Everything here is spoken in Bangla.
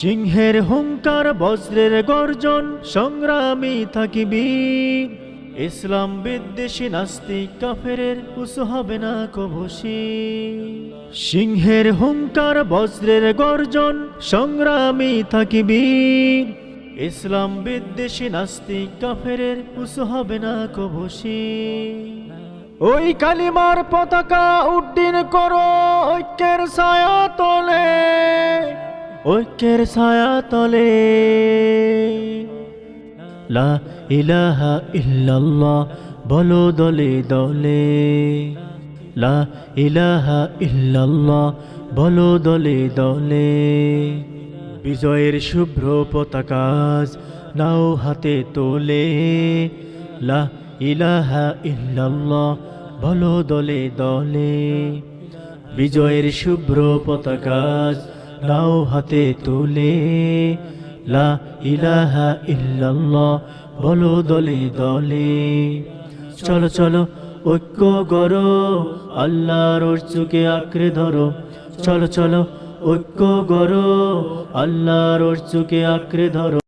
সিংহের হুঙ্কার বজ্রের গর্জন সংগ্রামী থাকিবি, ইসলাম বিদ্বেষী নাস্তিক কাফেরের উসু হবে না কভুষি। সিংহের হুঙ্কার বজ্রের গর্জন সংগ্রামী থাকিবি, ইসলাম বিদ্বেষী নাস্তিক কাফেরের উসু হবে না কভুষি। ওই কালিমার পতাকা উড্ডীন করো ঐক্যের ছায়া তলে, ঐক্যের ছায়া তলে। লা ইলাহা ইল্লাল্লাহ বলো দলে দলে, লা ইলাহা ইল্লাল্লাহ বলো দলে দলে। বিজয়ের শুভ্র পতাকা নাও হাতে তোলে, লা ইলাহা ইল্লাল্লাহ বলো দলে দলে। বিজয়ের শুভ্র পতাকা নাও হাতে তোলে, লা ইলাহা ইল্লাল্লাহ বলো দলে দলে। চলো চলো ঐক্য গড়ো, আল্লাহর চুকে আঁকড়ে ধরো। চলো চলো ঐক্য গড়ো, আল্লাহর চুকে আঁকড়ে ধরো।